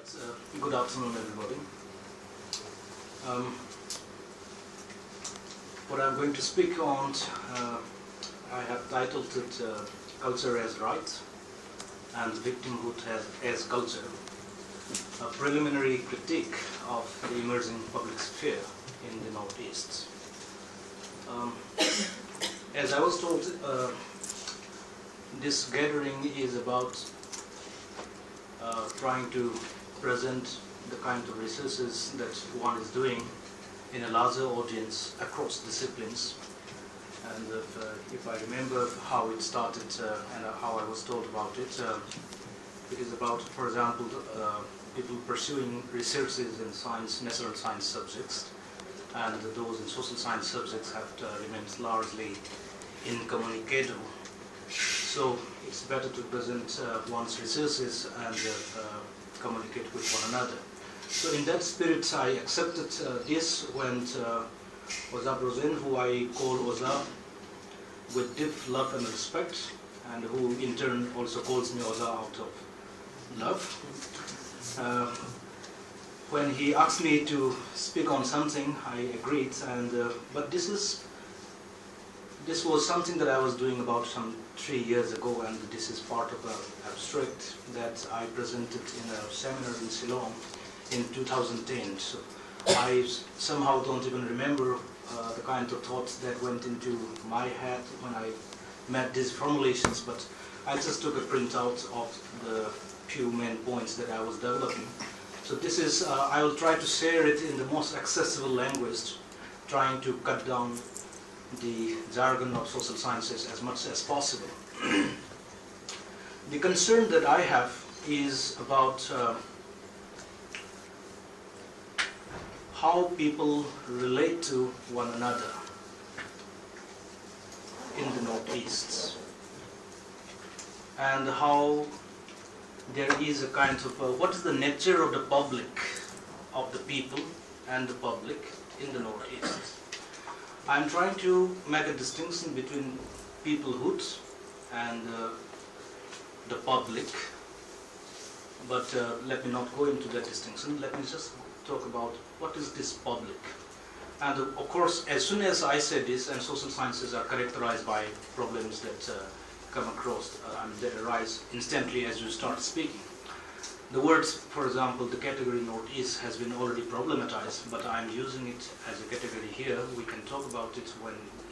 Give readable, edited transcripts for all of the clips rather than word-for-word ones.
Right. Good afternoon, everybody. What I'm going to speak on, I have titled it Culture as Right and Victimhood as Culture, a preliminary critique of the emerging public sphere in the Northeast. As I was told, this gathering is about trying to present the kind of researches that one is doing in a larger audience across disciplines. And if I remember how it started and how I was told about it, it is about, for example, people pursuing researches in science, natural science subjects, and those in social science subjects have remained largely incommunicado. So it's better to present one's researches and communicate with one another. So in that spirit, I accepted this when Oza Brozen, who I call Oza with deep love and respect, and who in turn also calls me Oza out of love. When he asked me to speak on something, I agreed, and but this was something that I was doing about some 3 years ago, and this is part of an abstract that I presented in a seminar in Ceylon in 2010. So I somehow don't even remember the kind of thoughts that went into my head when I met these formulations, but I just took a printout of the few main points that I was developing. So this is, I will try to share it in the most accessible language, trying to cut down the jargon of social sciences as much as possible. The concern that I have is about how people relate to one another in the Northeast, and how there is a kind of what is the nature of the public, of the people and the public in the Northeast. I'm trying to make a distinction between peoplehood and the public, but let me not go into that distinction. Let me just talk about what is this public. And of course, as soon as I say this, and social sciences are characterized by problems that come across, that arise instantly as you start speaking. The words, for example, the category Northeast has been already problematized, but I'm using it as a category here. We can talk about it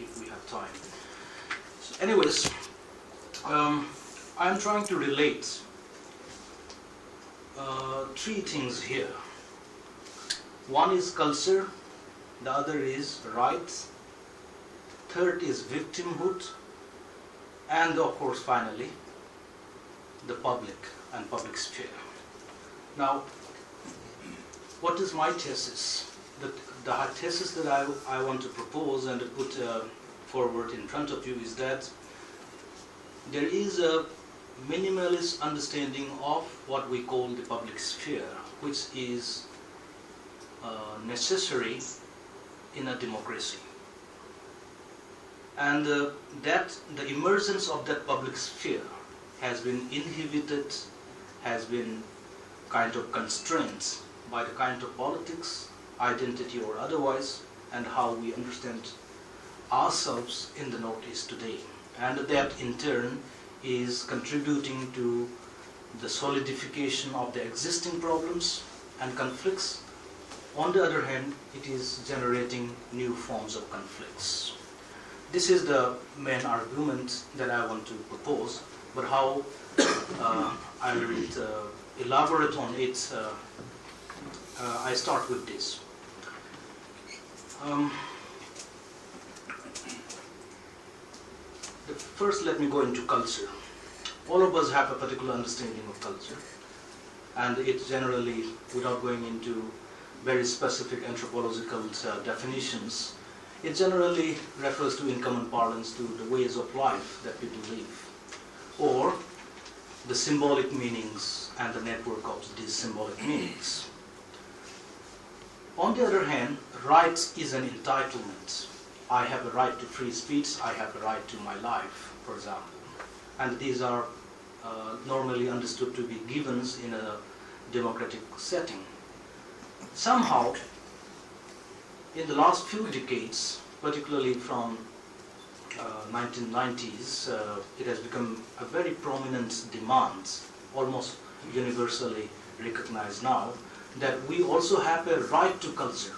if we have time. So anyways, I'm trying to relate three things here. One is culture, the other is rights, third is victimhood, and of course, finally, the public and public sphere. Now, what is my thesis? The thesis that I want to propose and to put forward in front of you is that there is a minimalist understanding of what we call the public sphere, which is necessary in a democracy. And that the emergence of that public sphere has been inhibited, has been kind of constrained by the kind of politics, identity or otherwise, and how we understand ourselves in the Northeast today. And that in turn is contributing to the solidification of the existing problems and conflicts. On the other hand, it is generating new forms of conflicts. This is the main argument that I want to propose, but how I will elaborate on it, I start with this. First, let me go into culture. All of us have a particular understanding of culture, and it generally, without going into very specific anthropological definitions, it generally refers to, in common parlance, to the ways of life that people live, or the symbolic meanings and the network of these symbolic meanings. On the other hand, rights is an entitlement. I have a right to free speech, I have a right to my life, for example. And these are normally understood to be givens in a democratic setting. Somehow, in the last few decades, particularly from 1990s, it has become a very prominent demand, almost universally recognized now, that we also have a right to culture.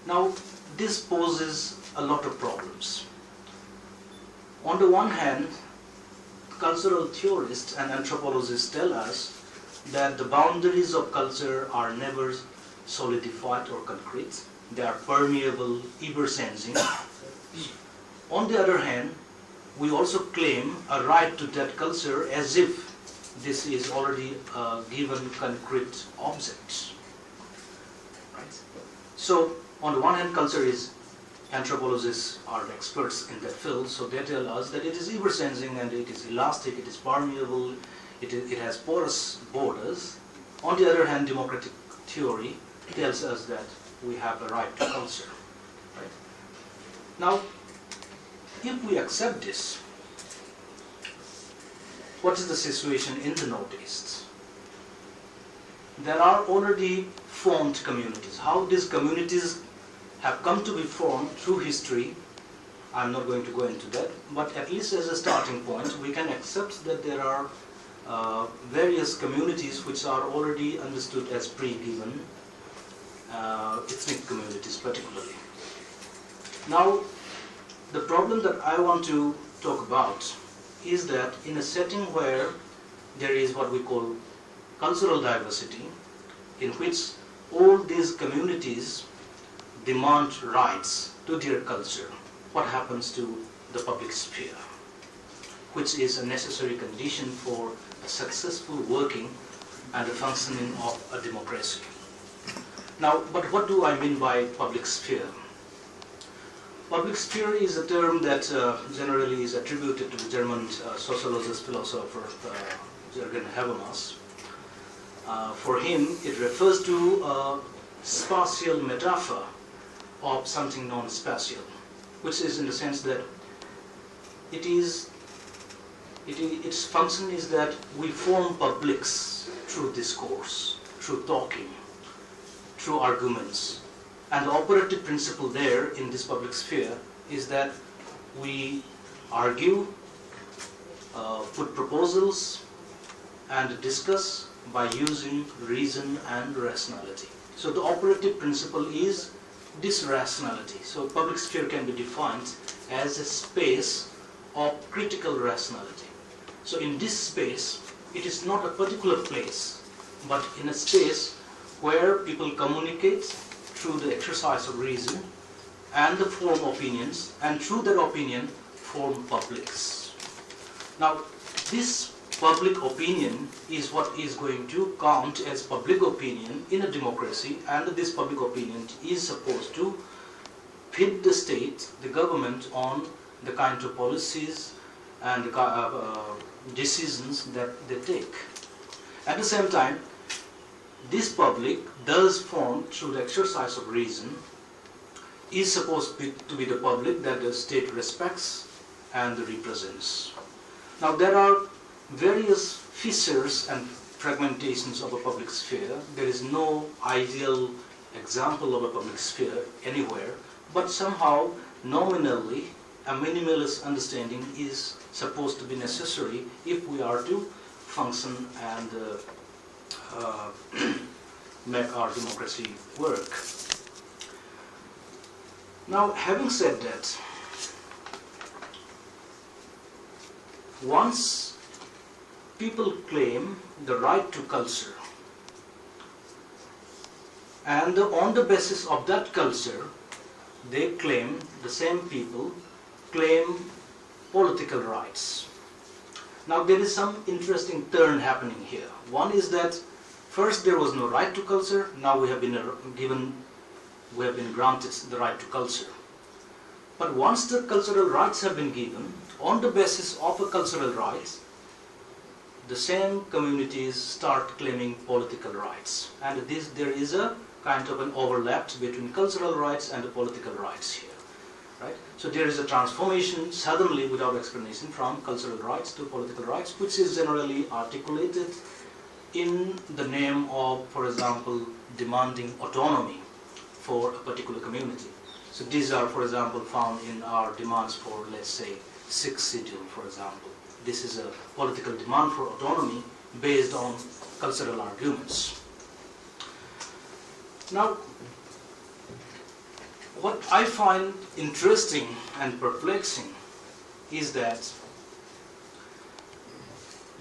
Now, this poses a lot of problems. On the one hand, cultural theorists and anthropologists tell us that the boundaries of culture are never solidified or concrete. They are permeable, ever-changing. On the other hand, we also claim a right to that culture as if this is already a given concrete object. Right? So, on the one hand, culture is, anthropologists are the experts in that field, so they tell us that it is ever-changing and it is elastic, it is permeable, it has porous borders. On the other hand, democratic theory tells us that we have a right to culture. Right? Now, if we accept this, what is the situation in the Northeast? There are already formed communities. How these communities have come to be formed through history, I'm not going to go into that, but at least as a starting point, we can accept that there are various communities which are already understood as pre-given, ethnic communities particularly. Now, the problem that I want to talk about is that in a setting where there is what we call cultural diversity, in which all these communities demand rights to their culture, what happens to the public sphere, which is a necessary condition for a successful working and the functioning of a democracy. Now, but what do I mean by public sphere? Public sphere is a term that generally is attributed to the German sociologist, philosopher Jürgen Habermas. For him, it refers to a spatial metaphor of something non-spatial, which is in the sense that its function is that we form publics through discourse, through talking, through arguments. And the operative principle there in this public sphere is that we argue, put proposals, and discuss by using reason and rationality. So the operative principle is this rationality. So public sphere can be defined as a space of critical rationality. So in this space, it is not a particular place, but in a space where people communicate through the exercise of reason and the form opinions, and through that opinion form publics. Now, this public opinion is what is going to count as public opinion in a democracy, and this public opinion is supposed to fit the state, the government, on the kind of policies and decisions that they take. At the same time, this public does form through the exercise of reason, is supposed to be the public that the state respects and represents. Now, there are various fissures and fragmentations of a public sphere. There is no ideal example of a public sphere anywhere, but somehow, nominally, a minimalist understanding is supposed to be necessary if we are to function and make our democracy work. Now, having said that, once people claim the right to culture, and on the basis of that culture, they claim, the same people claim political rights. Now, there is some interesting turn happening here. One is that first there was no right to culture, now we have been granted the right to culture. But once the cultural rights have been given, on the basis of a cultural rights, the same communities start claiming political rights. And there is a kind of an overlap between cultural rights and the political rights here. Right? So there is a transformation suddenly without explanation from cultural rights to political rights, which is generally articulated in the name of, for example, demanding autonomy for a particular community. So these are, for example, found in our demands for, let's say, Sikh schedule, for example. This is a political demand for autonomy based on cultural arguments. Now, what I find interesting and perplexing is that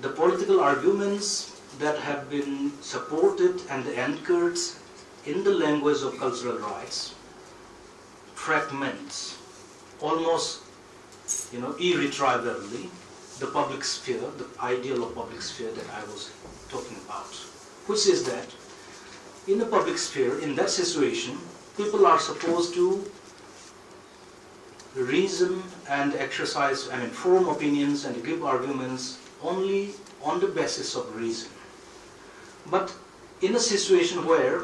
the political arguments that have been supported and anchored in the language of cultural rights fragments almost, irretrievably the public sphere, the ideal of public sphere that I was talking about, which is that in the public sphere, in that situation, people are supposed to reason and exercise, form opinions and give arguments only on the basis of reason. But in a situation where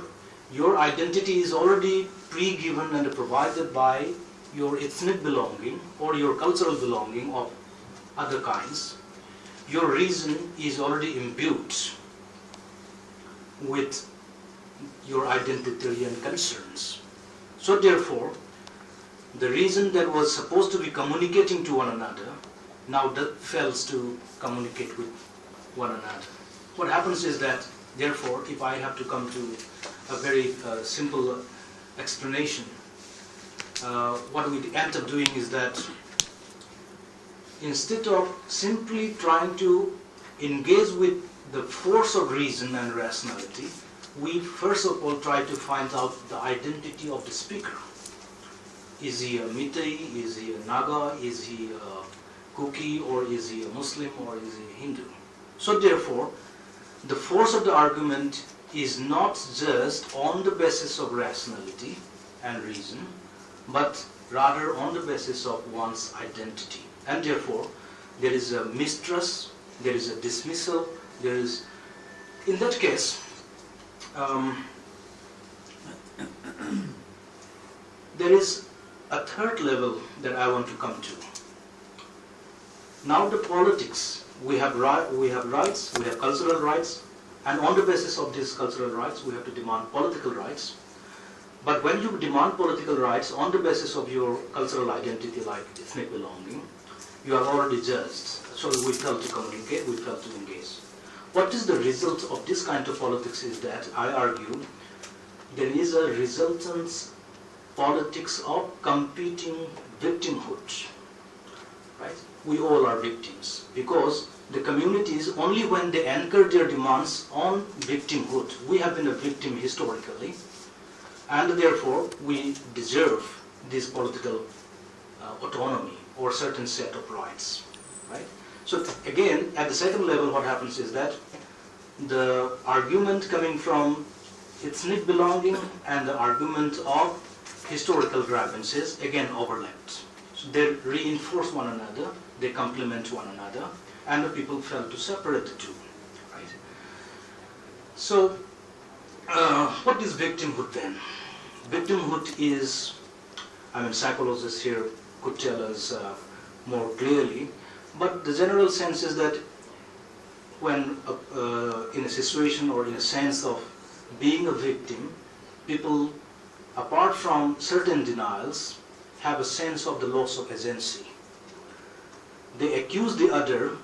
your identity is already pre-given and provided by your ethnic belonging or your cultural belonging of other kinds, your reason is already imbued with your identitarian concerns. So therefore, the reason that was supposed to be communicating to one another now fails to communicate with one another. What happens is that, therefore, if I have to come to a very simple explanation, what we end up doing is that instead of simply trying to engage with the force of reason and rationality, we first of all try to find out the identity of the speaker. Is he a Meitei? Is he a Naga? Is he a Kuki? Or is he a Muslim? Or is he a Hindu? So therefore, the force of the argument is not just on the basis of rationality and reason, but rather on the basis of one's identity. And therefore, there is a mistrust, there is a dismissal, there is, in that case, there is a third level that I want to come to. Now the politics, we have rights, we have cultural rights, and on the basis of these cultural rights, we have to demand political rights. But when you demand political rights on the basis of your cultural identity, like ethnic belonging, you are already judged. So we fail to communicate, we fail to engage. What is the result of this kind of politics is that, I argue, there is a resultant politics of competing victimhood. Right? We all are victims, because the communities, only when they anchor their demands on victimhood, we have been a victim historically, and therefore we deserve this political autonomy or certain set of rights. Right? So again, at the second level, what happens is that the argument coming from ethnic belonging and the argument of historical grievances again overlapped. So they reinforce one another, they complement one another, and the people fail to separate the two. Right? So, what is victimhood then? Victimhood is, psychologists here could tell us more clearly, but the general sense is that when in a situation or in a sense of being a victim, people, apart from certain denials, have a sense of the loss of agency. They accuse the other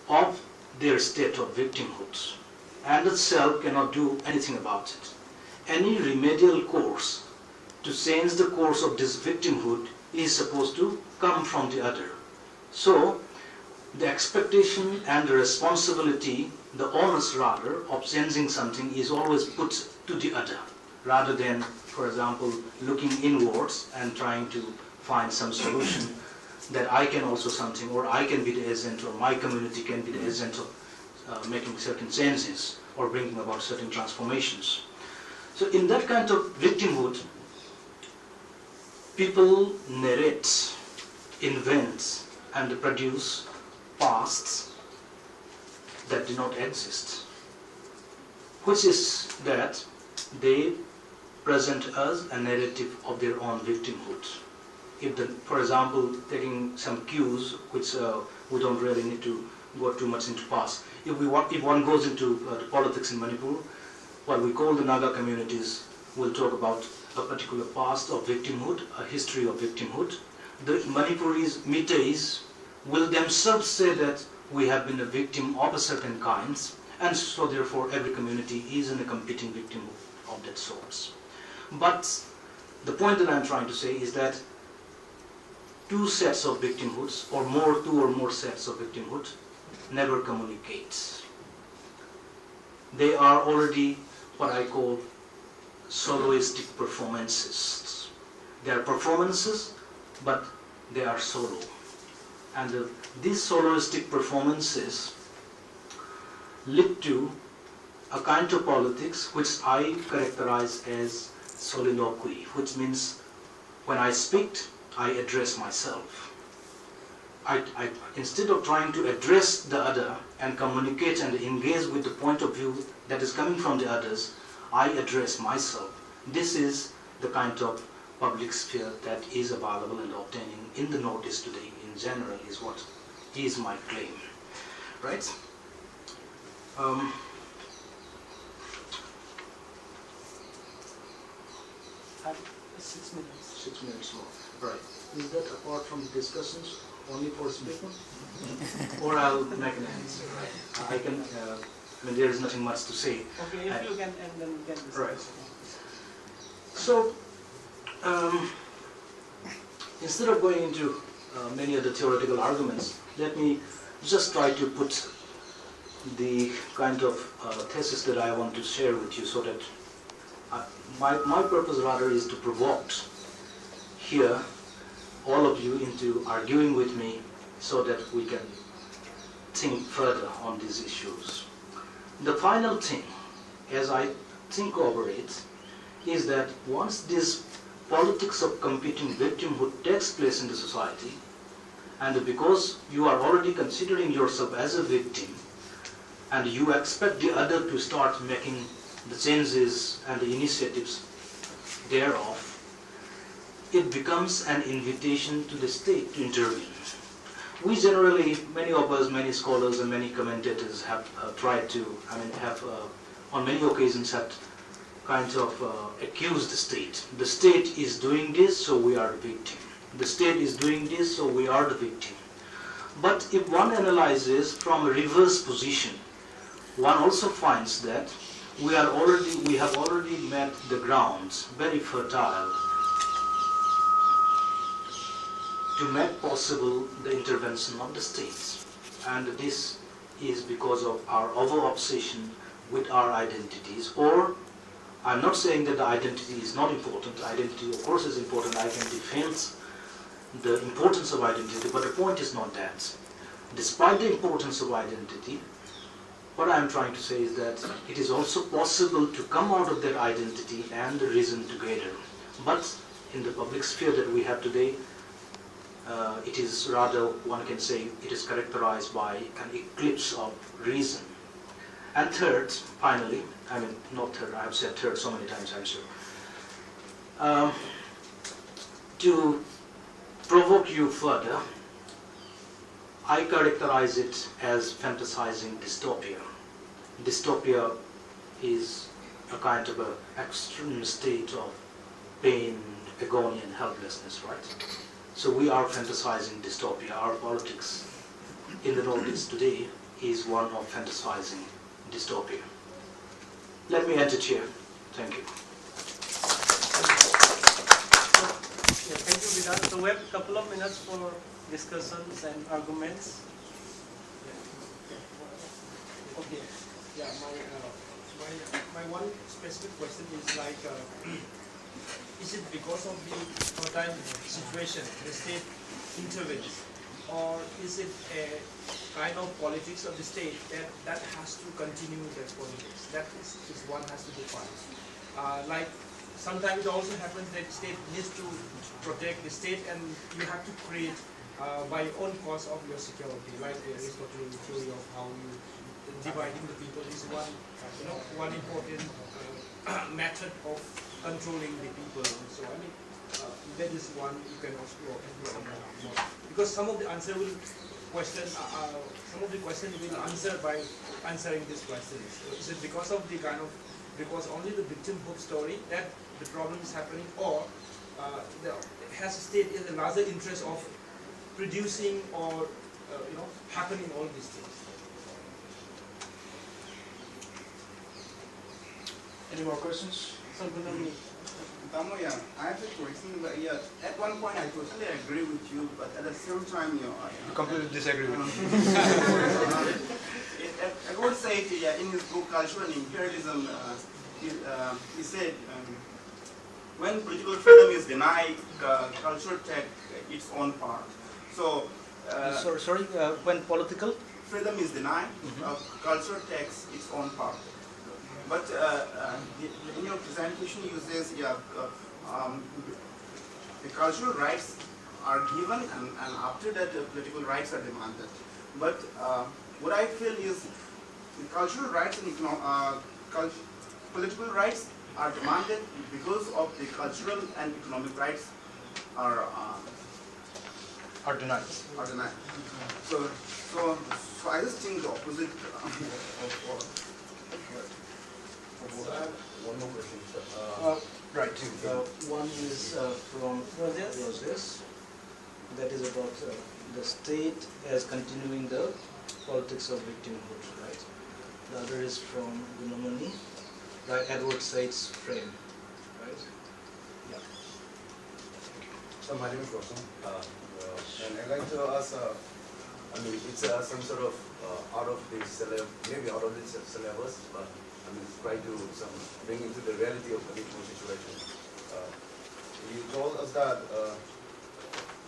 of their state of victimhood, and the self cannot do anything about it. Any remedial course to change the course of this victimhood is supposed to come from the other. So, the expectation and the responsibility, the onus rather, of changing something is always put to the other, rather than, for example, looking inwards and trying to find some solution that I can also something, or I can be the agent, or my community can be the agent of making certain changes or bringing about certain transformations. So in that kind of victimhood, people narrate, invent, and produce pasts that do not exist, which is that they present us a narrative of their own victimhood. If for example, taking some cues which we don't really need to go too much into past. If one goes into the politics in Manipur, what we call the Naga communities will talk about a particular past of victimhood, a history of victimhood. The Manipuris, Meiteis, will themselves say that we have been a victim of a certain kind, and so therefore every community is in a competing victim of that sort. But the point that I'm trying to say is that two sets of victimhoods, or two or more sets of victimhood, never communicate. They are already what I call soloistic performances. They are performances, but they are solo. And these soloistic performances lead to a kind of politics which I characterize as soliloquy, which means when I speak, I address myself. Instead of trying to address the other and communicate and engage with the point of view that is coming from the others, I address myself. This is the kind of public sphere that is available and obtaining in the Northeast today in general is what is my claim. Right? 6 minutes. 6 minutes more. Right. Is that apart from discussions only for speaking? Or I'll make an answer. Right. I can. I mean, there is nothing much to say. Okay, if you can, and then we can discuss. Right. So, instead of going into many other theoretical arguments, let me just try to put the kind of thesis that I want to share with you, so that my purpose rather is to provoke here all of you into arguing with me so that we can think further on these issues. The final thing, as I think over it, is that once this politics of competing victimhood takes place in the society, and because you are already considering yourself as a victim, and you expect the other to start making the changes and the initiatives thereof, it becomes an invitation to the state to intervene. We generally, many of us, many scholars and many commentators have tried to, on many occasions have kind of accused the state. The state is doing this, so we are the victim. The state is doing this, so we are the victim. But if one analyzes from a reverse position, one also finds that we have already met the grounds very fertile to make possible the intervention of the states. And this is because of our over-obsession with our identities. Or, I'm not saying that the identity is not important. Identity, of course, is important. I can defend the importance of identity, but the point is not that. Despite the importance of identity, what I'm trying to say is that it is also possible to come out of that identity and reason together. But in the public sphere that we have today, it is rather, one can say, it is characterized by an eclipse of reason. And third, finally, not third, I have said third so many times, I'm sure. To provoke you further, I characterize it as fantasizing dystopia. Dystopia is a kind of an extreme state of pain, agony, and helplessness, right? So we are fantasizing dystopia. Our politics in the Northeast today is one of fantasizing dystopia. Let me end it here. Thank you. Thank you, Bidhan. So we have a couple of minutes for discussions and arguments. Okay. Yeah, my one specific question is like, is it because of the fertile situation the state intervenes, or is it a kind of politics of the state that has to continue that politics? That is one has to define. Like sometimes it also happens that state needs to protect the state, and you have to create by your own cost of your security. Like the Aristotelian theory of how you dividing the people is one important method of controlling the people. So I mean, that is one you can explore more. Because some of the answer will questions, some of the questions will answer by answering these questions. Is it because of the because only the victimhood story that the problem is happening, or has a state in the larger interest of producing or happening all these things? Any more questions? Tamoya, I have a question, but at one point I totally agree with you, but at the same time, You completely disagree with me. I would say in his book Culture and Imperialism, he said when political freedom is denied, culture takes its own part. So, sorry, when political freedom is denied, culture takes its own part. But in your presentation, you say the cultural rights are given, and after that, the political rights are demanded. But what I feel is the cultural rights and political rights are demanded because of the cultural and economic rights are denied. So I just think the opposite one more question, sir. Right. One is from Roses. That is about the state as continuing the politics of victimhood, right? The other is from Gunamani, right? Edward Said's frame, right? Yeah. So my name is Roshan, and I'd like to ask, it's some sort of out of the syllabus, but try to bring into the reality of the victim situation. You told us that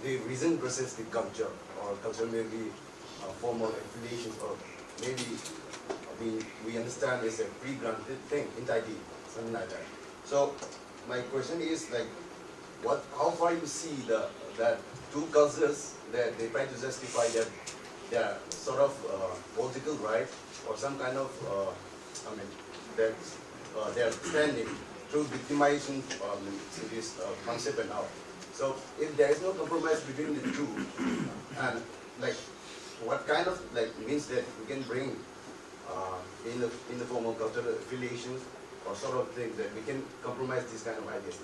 the reason versus the culture, or culture may be a form of affiliation, or maybe we understand it's a pre-granted thing, entity, something like that. So my question is how far you see that two cultures that they try to justify their sort of political right or some kind of they're standing through victimization this concept and all. So if there is no compromise between the two, and what kind of means that we can bring in the form of cultural affiliations or sort of things that we can compromise these kind of ideas.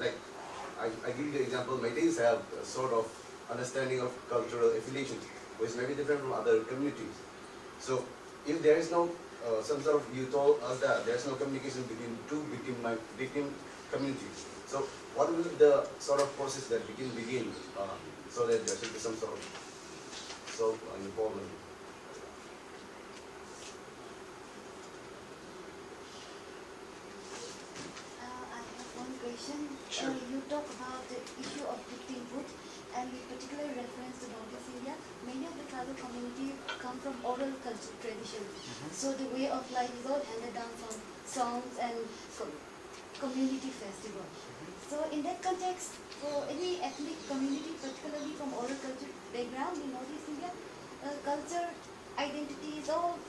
I give you the example, Meiteis have a sort of understanding of cultural affiliations, which may be different from other communities. So if there is no you told us that there's no communication between two victim communities. So what will be the sort of process that we can begin so that there should be some sort of solve the problem? I have one question. Sure. You talk about the issue of victimhood, and with particular reference to Northeast India, many of the tribal communities come from oral culture tradition. So the way of life is all handed down from songs and community festival. So in that context, for any ethnic community, particularly from oral culture background in Northeast India, culture, identity is all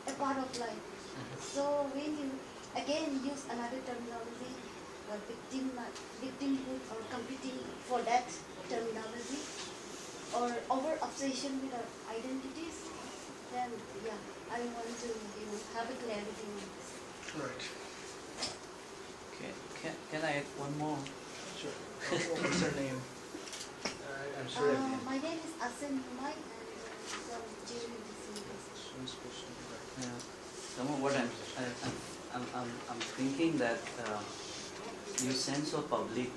a part of life. So when you again use another terminology, victimhood, or competing for that terminology, or over obsession with our identities, then yeah, I want to have a clarity on this. Right. Can I add one more? Sure. What's her name? I'm sure. My name is Asen Humay, and from JUDC. Yeah. What I'm thinking that your sense of public,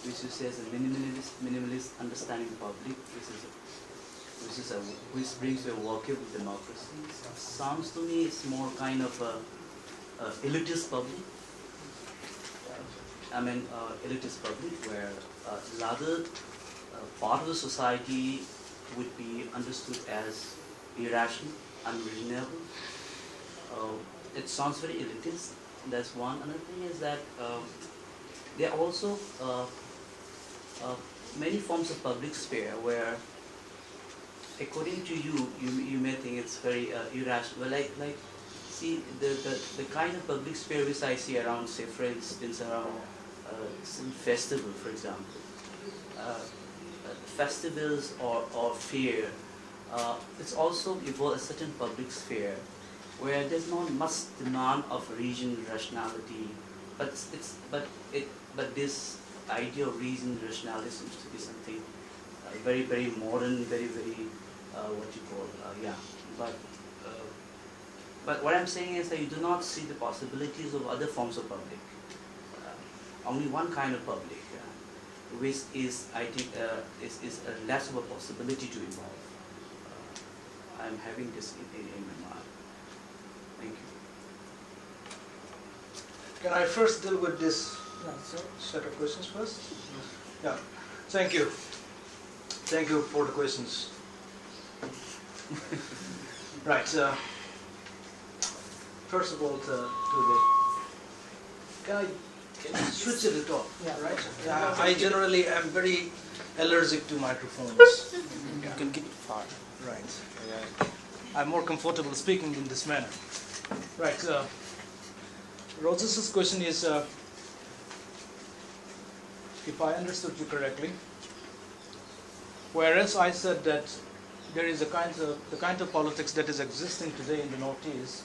which you say as a minimalist understanding of public, which brings you a workable democracy, sounds to me it's more kind of a elitist public. Elitist public where larger part of the society would be understood as irrational, unreasonable. It sounds very elitist. That's one. Another thing is that there are also many forms of public sphere where, according to you may think it's very irrational. Like, see the kind of public sphere which I see around, say for instance, around some festival, for example, festivals or fair it's also evolved a certain public sphere where there's not much demand of regional rationality, but this idea of reason rationality seems to be something very, very modern, very, very what you call yeah. But what I'm saying is that you do not see the possibilities of other forms of public. Only one kind of public, which is, I think, is less of a possibility to evolve. I'm having this in my mind. Thank you. Can I first deal with this set of questions first? Yeah. Thank you. Thank you for the questions. Right. First of all, can I switch it at all? Yeah. Right. Yeah. I generally am very allergic to microphones. You can keep it far. Right. I'm more comfortable speaking in this manner. Right. Rose's question is, if I understood you correctly, whereas I said that there is the kind of politics that is existing today in the Northeast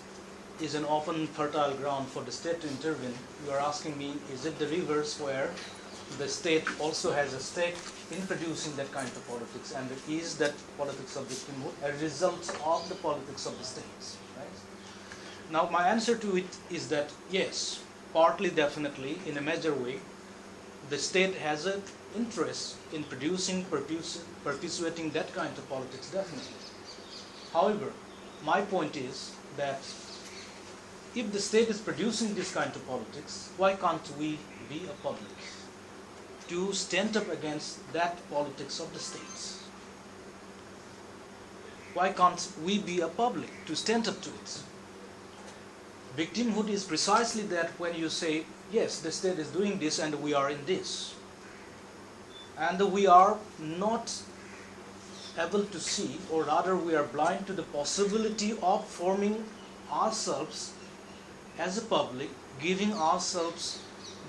is an open, fertile ground for the state to intervene. You are asking me, is it the reverse where the state also has a stake in producing that kind of politics, and is that politics of victimhood a result of the politics of the states? Right? Now, my answer to it is that yes, partly, definitely, in a major way, the state has an interest in perpetuating that kind of politics, definitely. However, my point is that if the state is producing this kind of politics, why can't we be a public to stand up against that politics of the states? Why can't we be a public to stand up to it? Victimhood is precisely that, when you say, yes, the state is doing this and we are in this. And we are not able to see, or rather we are blind to the possibility of forming ourselves as a public, giving ourselves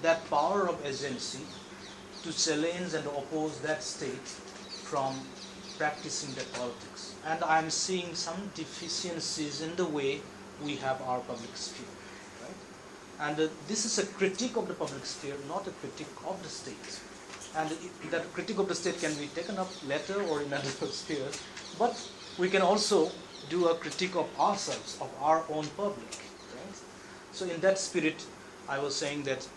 that power of agency to challenge and oppose that state from practicing that politics. And I'm seeing some deficiencies in the way we have our public sphere. Right? And this is a critique of the public sphere, not a critique of the state. And that critique of the state can be taken up later or in other spheres, but we can also do a critique of ourselves, of our own public. Right? So in that spirit, I was saying that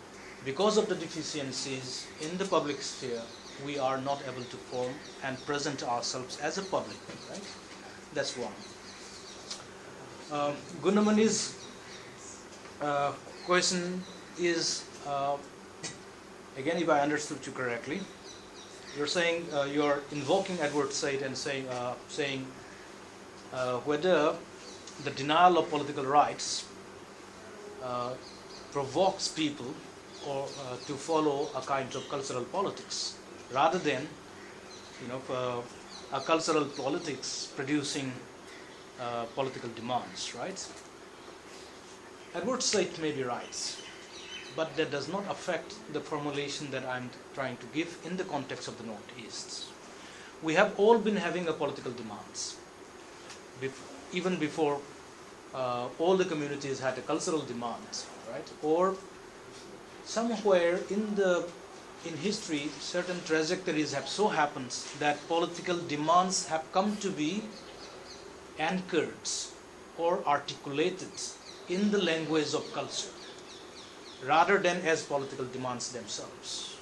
because of the deficiencies in the public sphere, we are not able to form and present ourselves as a public. Right? That's one. Gundamani's question is, again, if I understood you correctly, you're saying you're invoking Edward Said and saying whether the denial of political rights provokes people or to follow a kind of cultural politics, rather than a cultural politics producing political demands, right? Edward Said may be right, but that does not affect the formulation that I'm trying to give in the context of the Northeast. We have all been having a political demands. Even before all the communities had a cultural demand, right? Or somewhere in history, certain trajectories have so happened that political demands have come to be anchored or articulated in the language of culture, rather than as political demands themselves.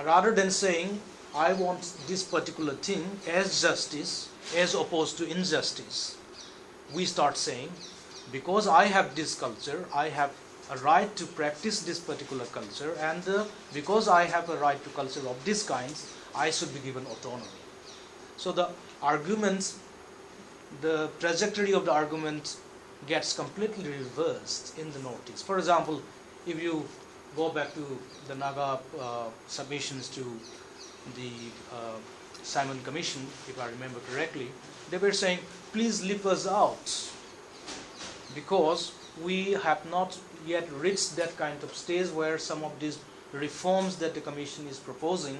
Rather than saying, I want this particular thing as justice, as opposed to injustice, we start saying, because I have this culture, I have a right to practice this particular culture, and because I have a right to culture of this kind, I should be given autonomy. So the arguments, the trajectory of the argument gets completely reversed in the Northeast. For example, if you go back to the Naga submissions to the Simon Commission, if I remember correctly, they were saying, please leave us out, because we have not yet reached that kind of stage where some of these reforms that the Commission is proposing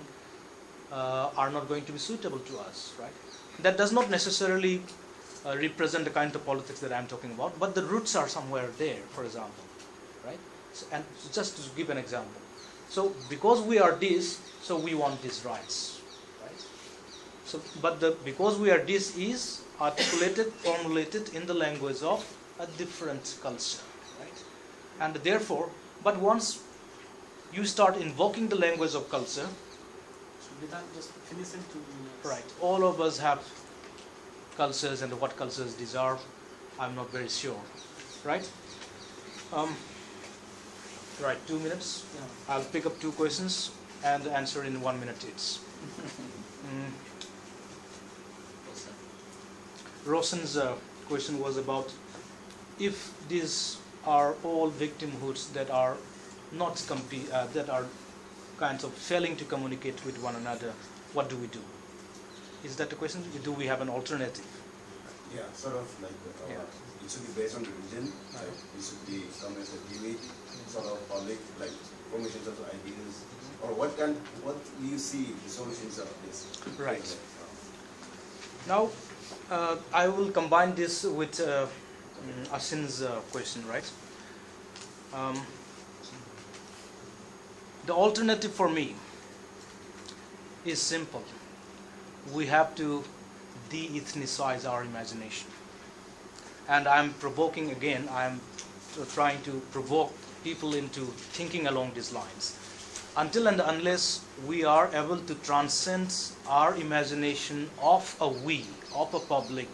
are not going to be suitable to us, right? that does not necessarily represent the kind of politics that I'm talking about, but the roots are somewhere there, for example, right? So, and just to give an example, so because we are this, so we want these rights, right? So, but because we are this is articulated, formulated in the language of a different culture, right? And therefore, but once you start invoking the language of culture, So Bidhan, just finish in 2 minutes. right? All of us have cultures, and what cultures these are, I'm not very sure, right? Right, 2 minutes. Yeah. I'll pick up 2 questions and answer in 1 minute each. Rosen's question was about if these are all victimhoods that are not that are kinds of failing to communicate with one another, what do we do? Is that the question? Do we have an alternative? Yeah, sort of like Yeah. it should be based on religion. Right? It should be some as a debate, sort of public like formations of ideas, or what do you see the solutions of this? Right. Now, I will combine this with Asin's question, right? The alternative for me is simple. We have to de-ethnicize our imagination. And I'm provoking again, I'm trying to provoke people into thinking along these lines. Until and unless we are able to transcend our imagination of a we, of a public,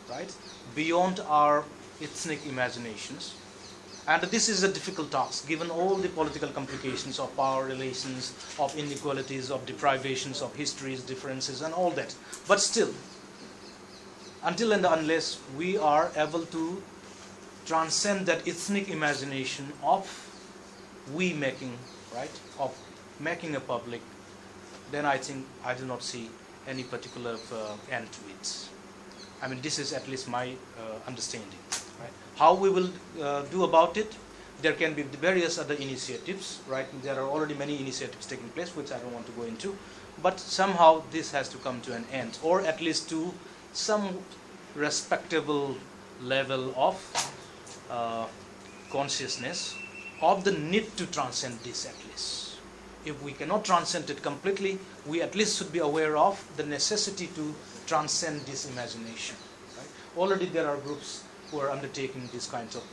right, beyond our ethnic imaginations. And this is a difficult task, given all the political complications of power relations, of inequalities, of deprivations, of histories, differences, and all that. But still, until and unless we are able to transcend that ethnic imagination of we making, right, of making a public, then I think I do not see any particular end to it. I mean, this is at least my understanding. Right? How we will do about it, there can be various other initiatives, right? There are already many initiatives taking place, which I don't want to go into, but somehow this has to come to an end, or at least to some respectable level of consciousness of the need to transcend this at least. If we cannot transcend it completely, we at least should be aware of the necessity to transcend this imagination. Right? Already there are groups who are undertaking these kinds of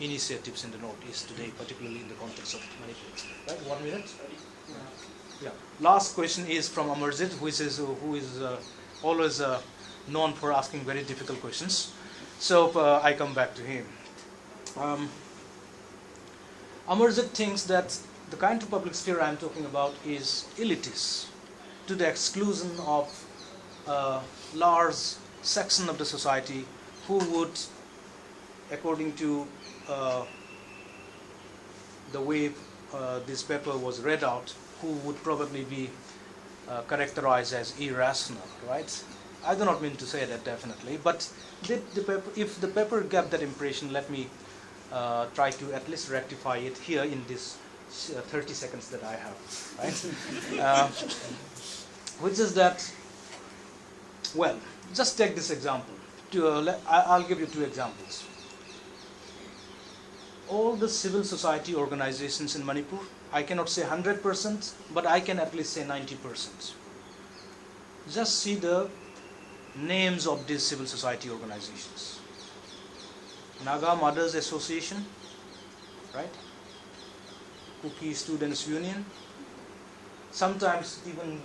initiatives in the Northeast today, particularly in the context of Manipur. Right? 1 minute? Yeah. Last question is from Amarjit, who is always known for asking very difficult questions. So I come back to him. Amarjit thinks that the kind of public sphere I'm talking about is elitist, to the exclusion of a large section of the society who would, according to the way this paper was read out, who would probably be characterized as irrational, right? I do not mean to say that definitely, but if the paper gave that impression, let me try to at least rectify it here in this 30 seconds that I have, right? Which is that, well, just take this example. I'll give you 2 examples. All the civil society organizations in Manipur, I cannot say 100%, but I can at least say 90%. Just see the names of these civil society organizations. Naga Mothers Association, right? Kuki Students Union, sometimes even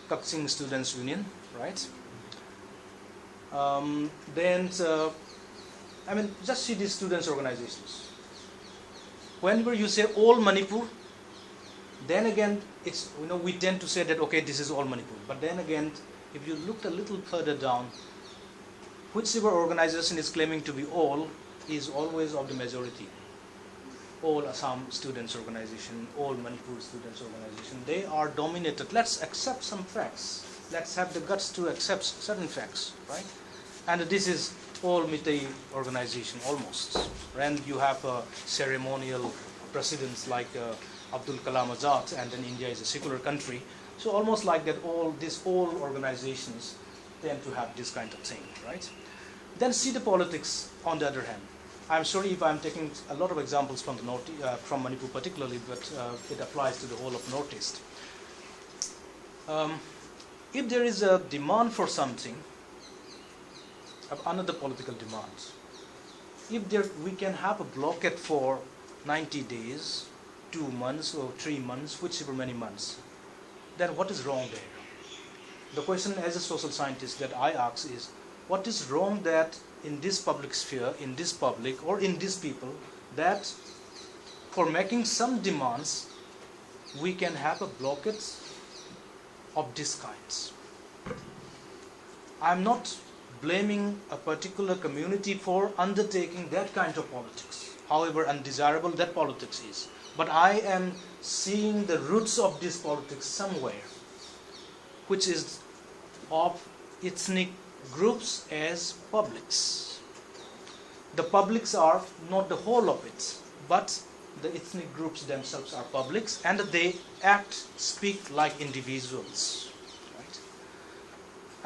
Kaksing Students Union, right? Then, I mean, just see these students' organizations. Whenever you say all Manipur, then again, it's, we tend to say that, okay, this is all Manipur. But then again, if you look a little further down, whichever organization is claiming to be all is always of the majority. All Assam Students Organization, all Manipur Students Organization, they are dominated. Let's accept some facts. Let's have the guts to accept certain facts, right? And this is all Meitei organization almost. And you have ceremonial presidents like Abdul Kalam Azad, and then India is a secular country. So almost like that, all organizations tend to have this kind of thing, right? Then see the politics on the other hand. I'm sorry if I'm taking a lot of examples from the from Manipur particularly, but it applies to the whole of Northeast. If there is a demand for something, another political demand, if we can have a blockade for 90 days, 2 months or 3 months, whichever many months, then what is wrong there? The question as a social scientist that I ask is, what is wrong that in this public sphere, in this public or in these people, that for making some demands, we can have a blockade of these kinds? I'm not blaming a particular community for undertaking that kind of politics, however undesirable that politics is. But I am seeing the roots of this politics somewhere, which is of ethnic groups as publics. The publics are not the whole of it, but the ethnic groups themselves are publics, and they speak like individuals. Right?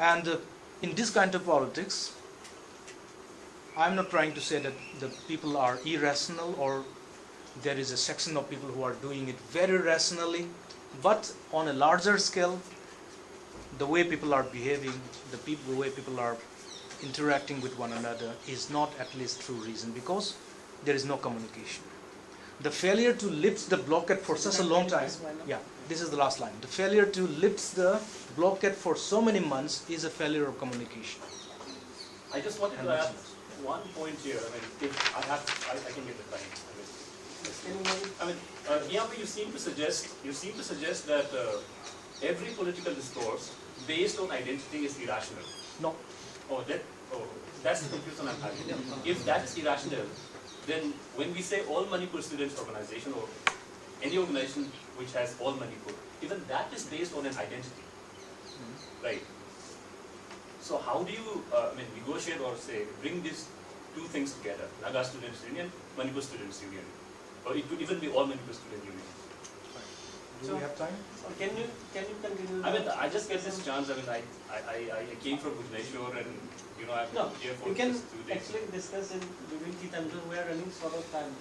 And in this kind of politics, I'm not trying to say that the people are irrational or there is a section of people who are doing it very rationally, but on a larger scale, the way people are behaving, the way people are interacting with one another is not at least through reason, because there is no communication. The failure to lift the blockade for such a long time, yeah, this is the last line. The failure to lift the blockade for so many months is a failure of communication. I just wanted to add one point here. I mean, if I can get the time. Here you seem to suggest that every political discourse based on identity is irrational. No. That's the confusion I'm having. If that is irrational, then when we say all Manipur students organization or any organization which has all Manipur, even that is based on an identity, right? So how do you negotiate or say bring these two things together? Naga Students Union, Manipur Students Union, or it could even be all Manipur Student Union. Do we have time? Can you continue? I mean, I just get this chance. I mean, I came from Bhubaneswar and I'm here for you can just 2 days. actually discuss in between tea time because we are running short of time.